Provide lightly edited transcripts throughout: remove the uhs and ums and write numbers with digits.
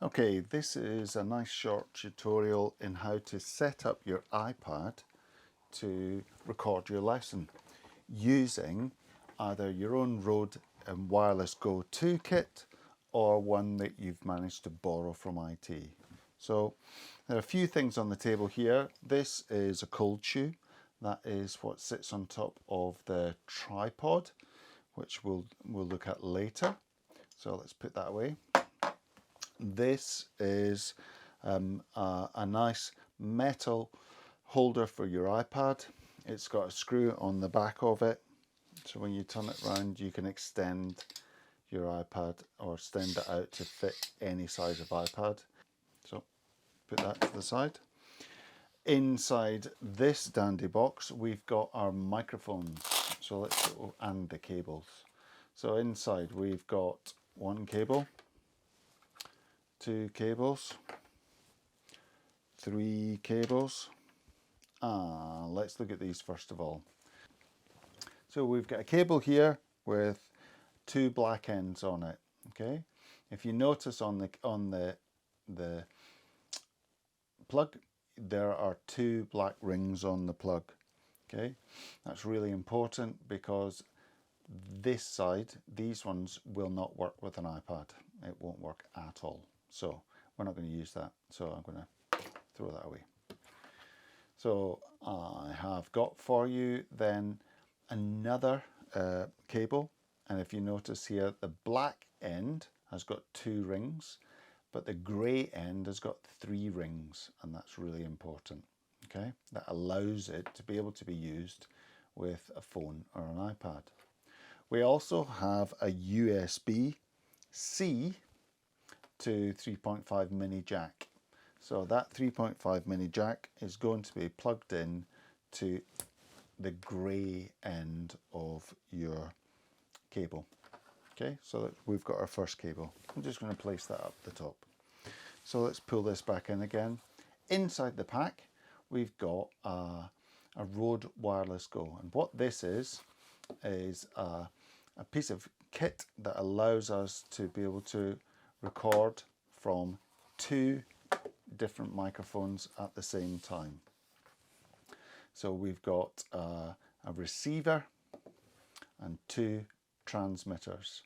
Okay, this is a nice short tutorial in how to set up your iPad to record your lesson using either your own Rode Wireless Go 2 kit or one that you've managed to borrow from IT. So there are a few things on the table here. This is a cold shoe. That is what sits on top of the tripod, which we'll look at later. So let's put that away. This is a nice metal holder for your iPad. It's got a screw on the back of it, so when you turn it around you can extend your iPad or extend it out to fit any size of iPad. So put that to the side. Inside this dandy box we've got our microphones, so let's go, and the cables. So inside we've got one cable, two cables, three cables. Let's look at these first of all. So we've got a cable here with two black ends on it. Okay, if you notice on the plug, there are two black rings on the plug. Okay, that's really important because this side, these ones will not work with an iPad. It won't work at all. So we're not going to use that. So I'm going to throw that away. So I have got for you then another cable, and if you notice here, the black end has got two rings, but the grey end has got three rings, and that's really important. Okay, that allows it to be able to be used with a phone or an iPad. We also have a USB-C to 3.5 mini jack. So that 3.5 mini jack is going to be plugged in to the grey end of your cable. Okay, so we've got our first cable. I'm just going to place that up the top. So let's pull this back in again. Inside the pack we've got a Rode Wireless Go, and what this is a piece of kit that allows us to be able to record from two different microphones at the same time. So we've got a receiver and two transmitters.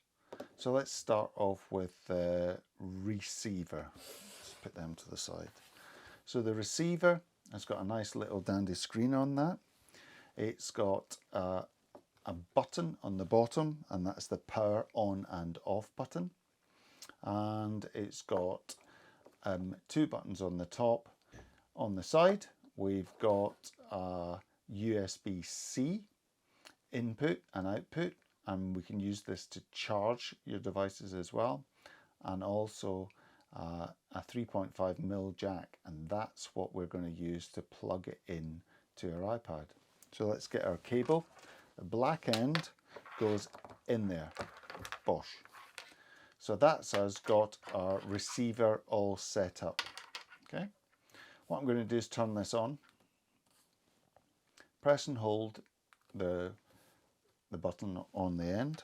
So let's start off with the receiver. Let's put them to the side. So the receiver has got a nice little dandy screen on that. It's got a button on the bottom, and that's the power on and off button. And it's got two buttons on the top. On the side we've got a USB-C input and output, and we can use this to charge your devices as well, and also a 3.5mm jack, and that's what we're going to use to plug it in to our iPad. So let's get our cable. The black end goes in there. Bosh. So that's us got our receiver all set up. Okay, what I'm going to do is turn this on, press and hold the button on the end,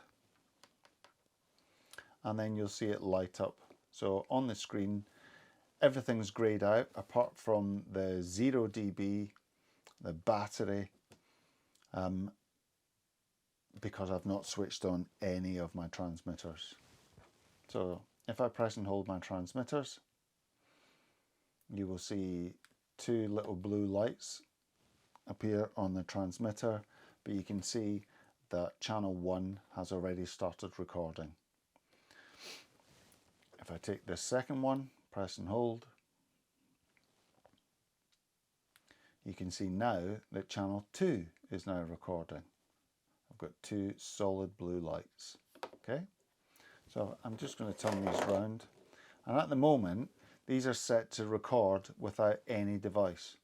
and then you'll see it light up. So on the screen everything's greyed out apart from the 0 dB, the battery, because I've not switched on any of my transmitters. So if I press and hold my transmitters, you will see two little blue lights appear on the transmitter, but you can see that channel 1 has already started recording. If I take this second one, press and hold, you can see now that channel 2 is now recording. I've got two solid blue lights. Okay, so I'm just going to turn these around, and at the moment these are set to record without any device.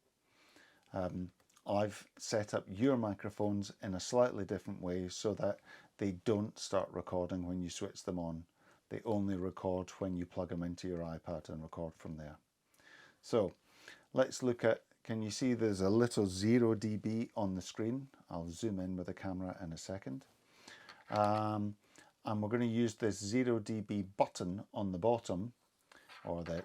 I've set up your microphones in a slightly different way so that they don't start recording when you switch them on. They only record when you plug them into your iPad and record from there. So let's look at can you see there's a little 0 dB on the screen? I'll zoom in with the camera in a second. And we're going to use this 0 dB button on the bottom, or the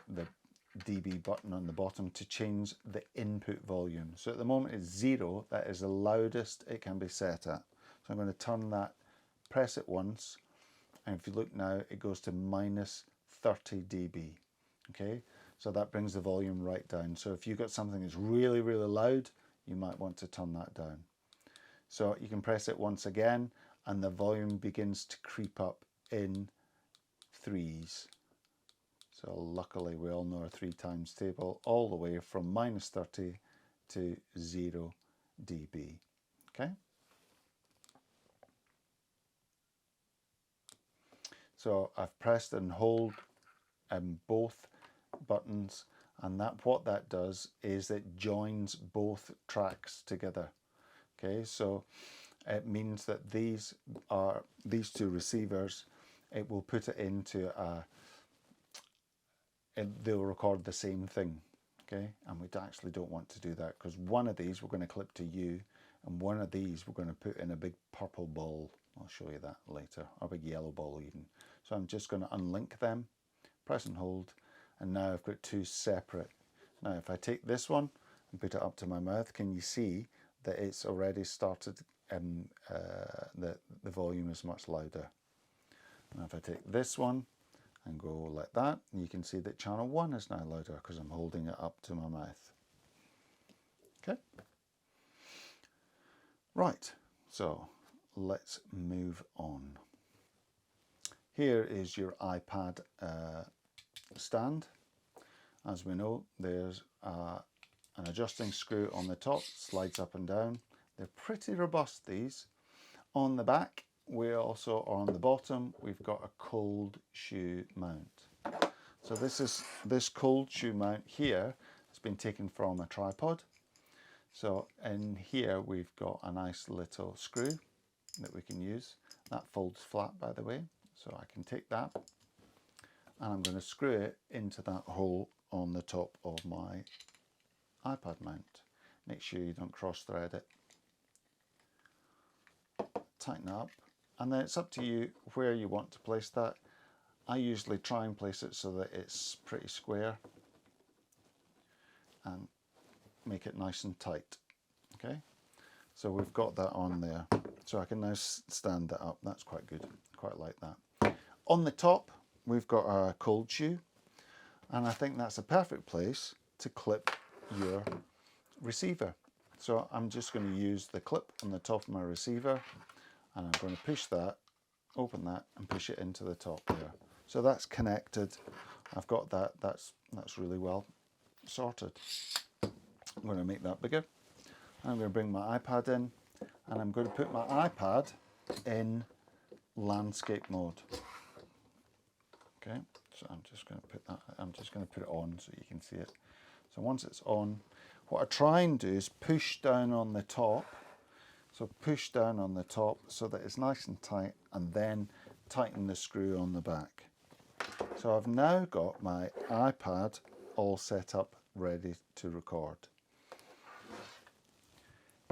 dB button on the bottom, to change the input volume. So at the moment it's 0, that is the loudest it can be set at. So I'm going to turn that, press it once, and if you look now, it goes to minus 30 dB. Okay, so that brings the volume right down. So if you've got something that's really, really loud, you might want to turn that down. So you can press it once again, and the volume begins to creep up in threes. So luckily we all know our 3 times table, all the way from minus 30 to 0 dB. Okay. So I've pressed and hold both buttons, and what that does is it joins both tracks together. Okay, so it means that these two receivers, it will put it into they'll record the same thing. Okay, and we actually don't want to do that, because one of these we're going to clip to you, and one of these we're going to put in a big purple ball. I'll show you that later, or a big yellow ball even. So I'm just going to unlink them, press and hold, and now I've got two separate. Now if I take this one and put it up to my mouth, can you see that it's already started, the volume is much louder. Now if I take this one and go like that, you can see that channel 1 is now louder because I'm holding it up to my mouth. Okay. Right, so let's move on. Here is your iPad stand. As we know, there's an adjusting screw on the top, slides up and down. They're pretty robust, these. On the back, on the bottom, we've got a cold shoe mount. So this cold shoe mount here has been taken from a tripod. So in here we've got a nice little screw that we can use. That folds flat, by the way, so I can take that and I'm going to screw it into that hole on the top of my iPad mount. Make sure you don't cross thread it. Tighten up, and then it's up to you where you want to place that. I usually try and place it so that it's pretty square and make it nice and tight. Okay, so we've got that on there, so I can now stand that up. That's quite good, quite like that. On the top we've got our cold shoe, and I think that's a perfect place to clip your receiver. So I'm just going to use the clip on the top of my receiver, and I'm going to push that, open that, and push it into the top there. So that's connected. I've got that. That's really well sorted. I'm going to make that bigger. I'm going to bring my iPad in, and I'm going to put my iPad in landscape mode. Okay, so I'm just going to put that. I'm just going to put it on so you can see it. So once it's on, what I try and do is push down on the top. So push down on the top so that it's nice and tight, and then tighten the screw on the back. So I've now got my iPad all set up, ready to record.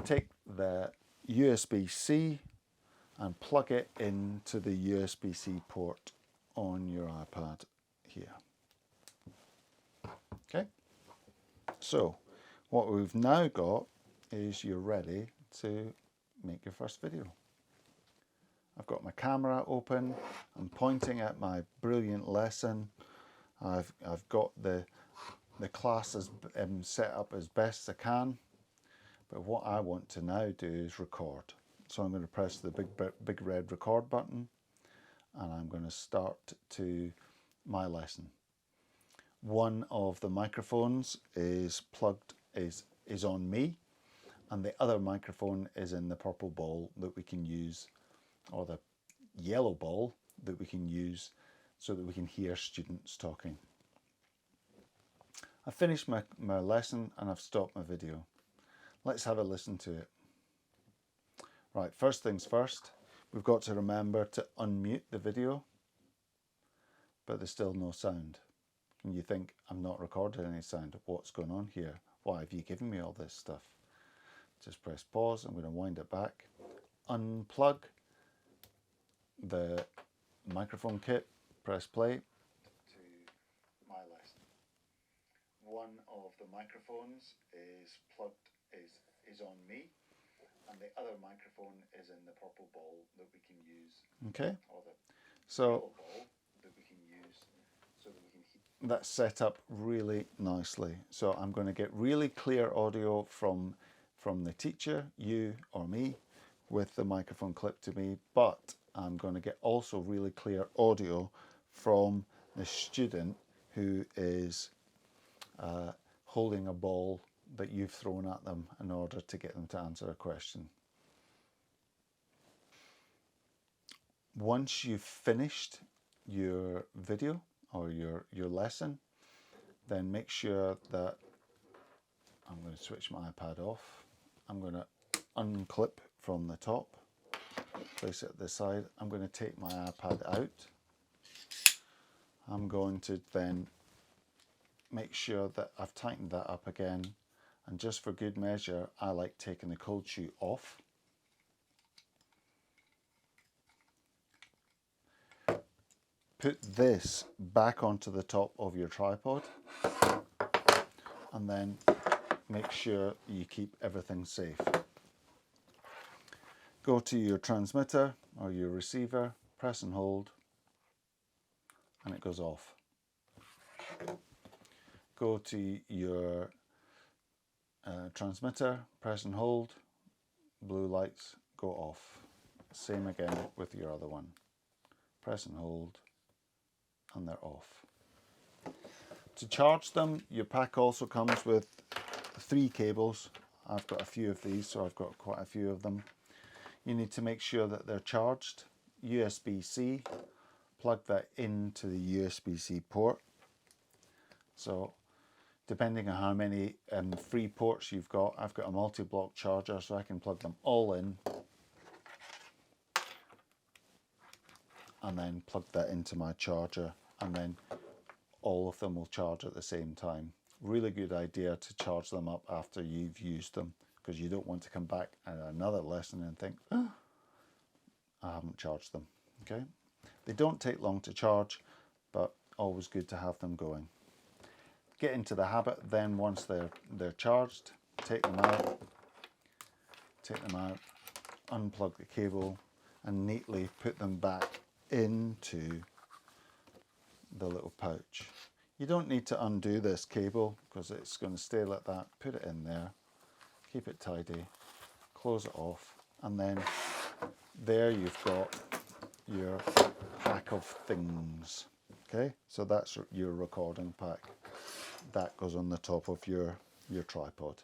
Take the USB-C and plug it into the USB-C port on your iPad here. Okay, so what we've now got is you're ready to make your first video. I've got my camera open, I'm pointing at my brilliant lesson. I've got the classes set up as best I can, but what I want to now do is record. So I'm going to press the big red record button, and I'm going to start to my lesson. One of the microphones is plugged, is on me, and the other microphone is in the purple ball that we can use, or the yellow ball that we can use so that we can hear students talking. I've finished my lesson and I've stopped my video. Let's have a listen to it. Right, first things first, we've got to remember to unmute the video, but there's still no sound. And you think, I'm not recording any sound. What's going on here? why have you given me all this stuff? Just press pause. I'm going to wind it back. Unplug the microphone kit. Press play. To my lesson. One of the microphones is plugged, is on me, and the other microphone is in the purple ball that we can use. Okay. Or the yellow ball that we can use, so that we can hear. That's set up really nicely. So I'm going to get really clear audio from the teacher, you or me, with the microphone clipped to me, but I'm going to get also really clear audio from the student who is holding a ball that you've thrown at them in order to get them to answer a question. Once you've finished your video or your lesson, then make sure that I'm going to switch my iPad off. I'm going to unclip from the top, place it at the side. I'm going to take my iPad out. I'm going to then make sure that I've tightened that up again, and just for good measure I like taking the cold shoe off. Put this back onto the top of your tripod, and then make sure you keep everything safe. Go to your transmitter or your receiver, press and hold, and it goes off. Go to your transmitter, press and hold, blue lights go off. Same again with your other one. Press and hold, and they're off. To charge them, your pack also comes with 3 cables. I've got a few of these, so I've got quite a few of them. You need to make sure that they're charged. USBC, plug that into the USBC port. So depending on how many 3 ports you've got, I've got a multi-block charger, so I can plug them all in and then plug that into my charger, and then all of them will charge at the same time. Really good idea to charge them up after you've used them, because you don't want to come back at another lesson and think, oh, I haven't charged them. Okay, they don't take long to charge, but always good to have them going. Get into the habit then, once they're charged, take them out, unplug the cable, and neatly put them back into the little pouch. You don't need to undo this cable because it's going to stay like that. Put it in there, keep it tidy, close it off, and then there you've got your pack of things. Okay, so that's your recording pack. That goes on the top of your tripod.